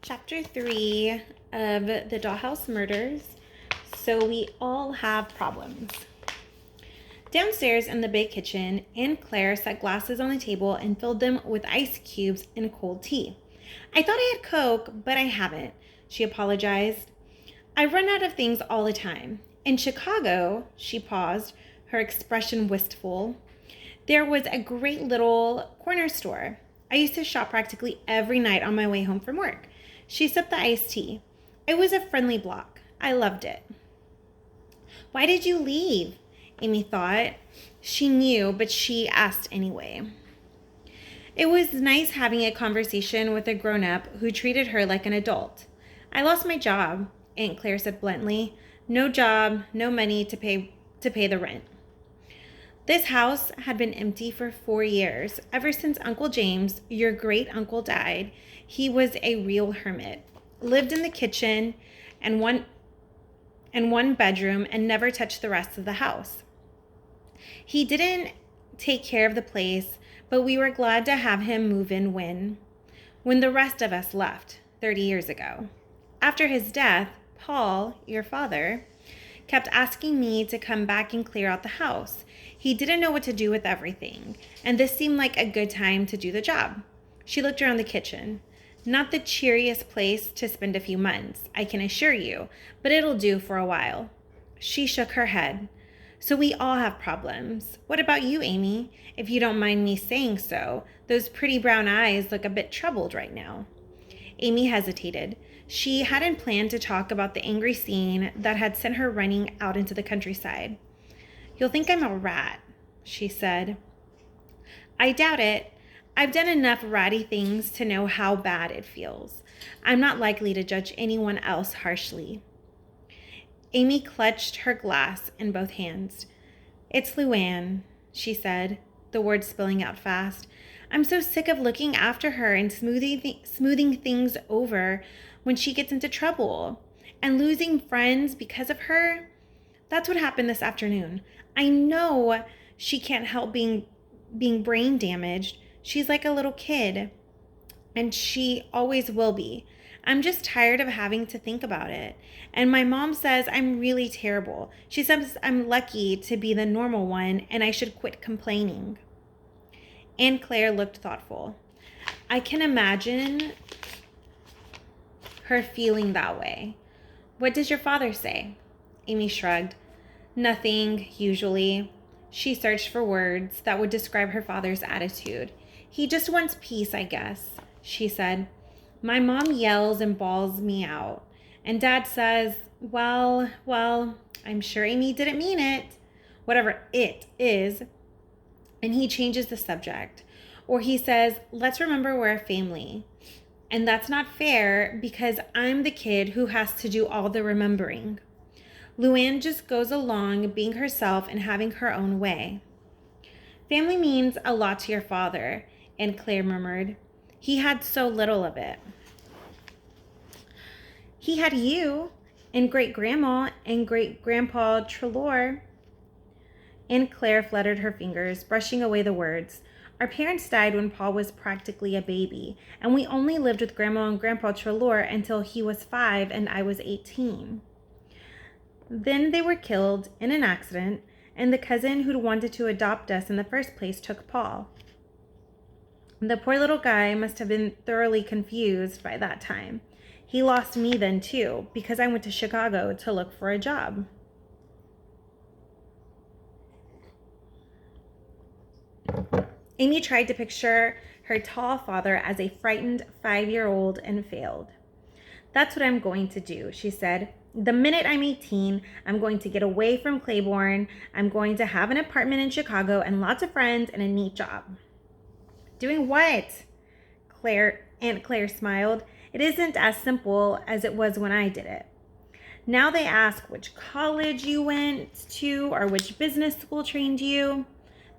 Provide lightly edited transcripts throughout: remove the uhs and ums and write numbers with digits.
Chapter 3 of the Dollhouse Murders. So we all have problems. Downstairs in the big kitchen, Aunt Claire set glasses on the table and filled them with ice cubes and cold tea. I thought I had Coke, but I haven't, she apologized. I run out of things all the time. In Chicago, she paused, her expression wistful, there was a great little corner store. I used to shop practically every night on my way home from work. She sipped the iced tea. It was a friendly block. I loved it. Why did you leave? Amy thought. She knew, but she asked anyway. It was nice having a conversation with a grown-up who treated her like an adult. I lost my job, Aunt Claire said bluntly. No job, no money to pay the rent. This house had been empty for 4 years. Ever since Uncle James, your great-uncle, died, he was a real hermit. Lived in the kitchen and one bedroom and never touched the rest of the house. He didn't take care of the place, but we were glad to have him move in when the rest of us left 30 years ago. After his death, Paul, your father, kept asking me to come back and clear out the house. He didn't know what to do with everything, and this seemed like a good time to do the job. She looked around the kitchen. Not the cheeriest place to spend a few months, I can assure you, but it'll do for a while. She shook her head. So we all have problems. What about you, Amy? If you don't mind me saying so, those pretty brown eyes look a bit troubled right now. Amy hesitated. She hadn't planned to talk about the angry scene that had sent her running out into the countryside. You'll think I'm a rat, she said. I doubt it. I've done enough ratty things to know how bad it feels. I'm not likely to judge anyone else harshly. Amy clutched her glass in both hands. It's Luann, she said, the words spilling out fast. I'm so sick of looking after her and smoothing things over when she gets into trouble and losing friends because of her. That's what happened this afternoon. I know she can't help being brain damaged. She's like a little kid, and she always will be. I'm just tired of having to think about it. And my mom says I'm really terrible. She says I'm lucky to be the normal one, and I should quit complaining. Aunt Claire looked thoughtful. I can imagine her feeling that way. What does your father say? Amy shrugged. Nothing, usually. She searched for words that would describe her father's attitude. He just wants peace, I guess, she said. My mom yells and bawls me out. And Dad says, well, I'm sure Amy didn't mean it. Whatever it is. And he changes the subject. Or he says, let's remember we're a family. And that's not fair because I'm the kid who has to do all the remembering. Luann just goes along being herself and having her own way. Family means a lot to your father, Aunt Claire murmured. He had so little of it. He had you and great-grandma and great-grandpa Trelawney. Aunt Claire fluttered her fingers, brushing away the words. Our parents died when Paul was practically a baby, and we only lived with Grandma and Grandpa Trelawney until he was 5 and I was 18. Then they were killed in an accident, and the cousin who'd wanted to adopt us in the first place took Paul. The poor little guy must have been thoroughly confused by that time. He lost me then, too, because I went to Chicago to look for a job. Amy tried to picture her tall father as a frightened 5-year-old and failed. That's what I'm going to do, she said. The minute I'm 18, I'm going to get away from Claiborne. I'm going to have an apartment in Chicago and lots of friends and a neat job. Doing what? Aunt Claire smiled. It isn't as simple as it was when I did it. Now they ask which college you went to or which business school trained you.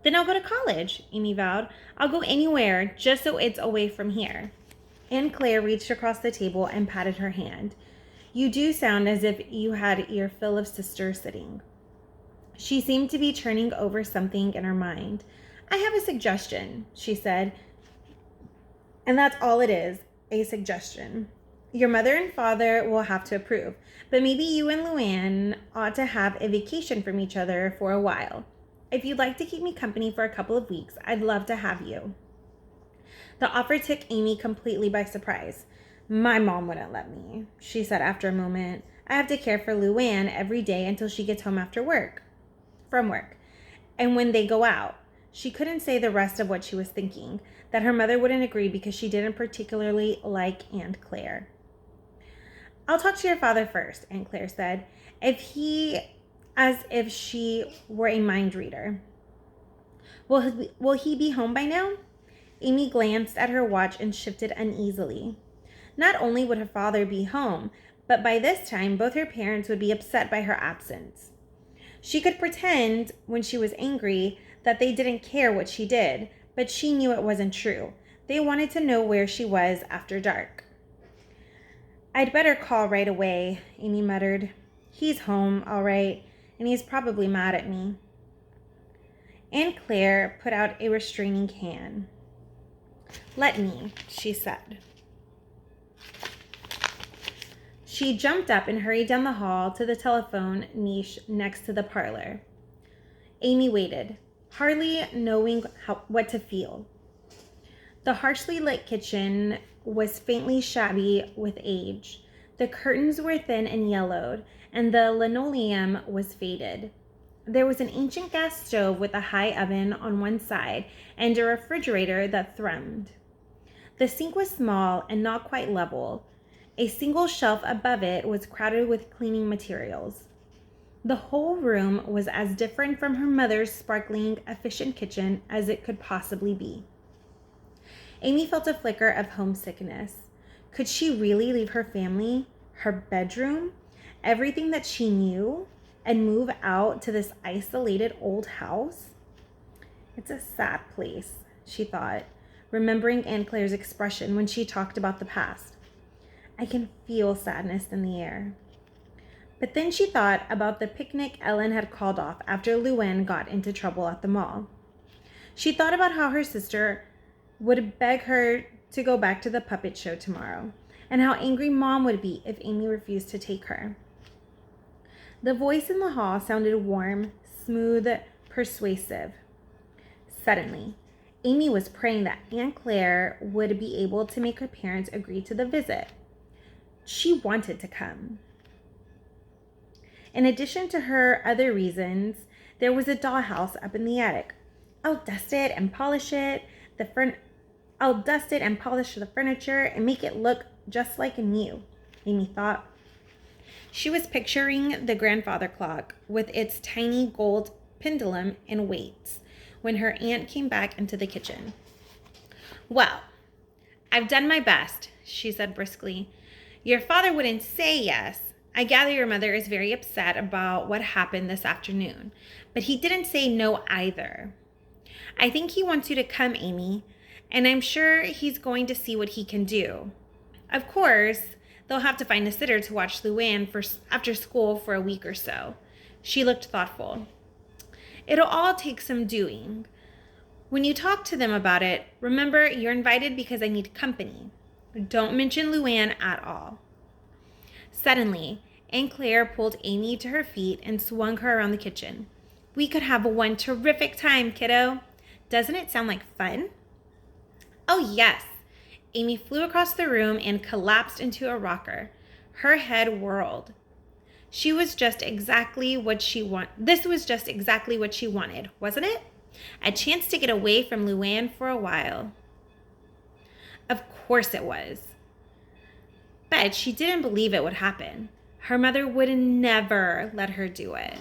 Then I'll go to college, Amy vowed. I'll go anywhere just so it's away from here. Aunt Claire reached across the table and patted her hand. You do sound as if you had your fill of sisters sitting. She seemed to be turning over something in her mind. I have a suggestion, she said. And that's all it is, a suggestion. Your mother and father will have to approve, but maybe you and Luann ought to have a vacation from each other for a while. If you'd like to keep me company for a couple of weeks, I'd love to have you." The offer took Amy completely by surprise. "My mom wouldn't let me," she said after a moment. "I have to care for Luann every day until she gets home from work. And when they go out." She couldn't say the rest of what she was thinking, that her mother wouldn't agree because she didn't particularly like Aunt Claire. "I'll talk to your father first," Aunt Claire said, as if she were a mind reader. Will he be home by now?" Amy glanced at her watch and shifted uneasily. Not only would her father be home, but by this time both her parents would be upset by her absence. She could pretend, when she was angry, that they didn't care what she did, but she knew it wasn't true. They wanted to know where she was after dark. "I'd better call right away," Amy muttered. "He's home, all right, and he's probably mad at me." Aunt Claire put out a restraining hand. "Let me," she said. She jumped up and hurried down the hall to the telephone niche next to the parlor. Amy waited, hardly knowing what to feel. The harshly lit kitchen was faintly shabby with age. The curtains were thin and yellowed, and the linoleum was faded. There was an ancient gas stove with a high oven on one side and a refrigerator that thrummed. The sink was small and not quite level. A single shelf above it was crowded with cleaning materials. The whole room was as different from her mother's sparkling, efficient kitchen as it could possibly be. Amy felt a flicker of homesickness. Could she really leave her family, her bedroom, everything that she knew, and move out to this isolated old house? "It's a sad place," she thought, remembering Aunt Claire's expression when she talked about the past. "I can feel sadness in the air." But then she thought about the picnic Ellen had called off after Luann got into trouble at the mall. She thought about how her sister would beg her to go back to the puppet show tomorrow, and how angry Mom would be if Amy refused to take her. The voice in the hall sounded warm, smooth, persuasive. Suddenly, Amy was praying that Aunt Claire would be able to make her parents agree to the visit. She wanted to come. In addition to her other reasons, there was a dollhouse up in the attic. I'll dust it and polish the furniture and make it look just like new," Amy thought. She was picturing the grandfather clock with its tiny gold pendulum and weights when her aunt came back into the kitchen. "Well, I've done my best," she said briskly. "Your father wouldn't say yes. I gather your mother is very upset about what happened this afternoon, but he didn't say no either. I think he wants you to come, Amy, and I'm sure he's going to see what he can do. Of course, they'll have to find a sitter to watch Luann after school for a week or so." She looked thoughtful. "It'll all take some doing. When you talk to them about it, remember you're invited because I need company. Don't mention Luann at all." Suddenly, Aunt Claire pulled Amy to her feet and swung her around the kitchen. "We could have one terrific time, kiddo. Doesn't it sound like fun?" "Oh, yes." Amy flew across the room and collapsed into a rocker. Her head whirled. This was just exactly what she wanted, wasn't it? A chance to get away from Luann for a while. Of course it was. But she didn't believe it would happen. Her mother would never let her do it.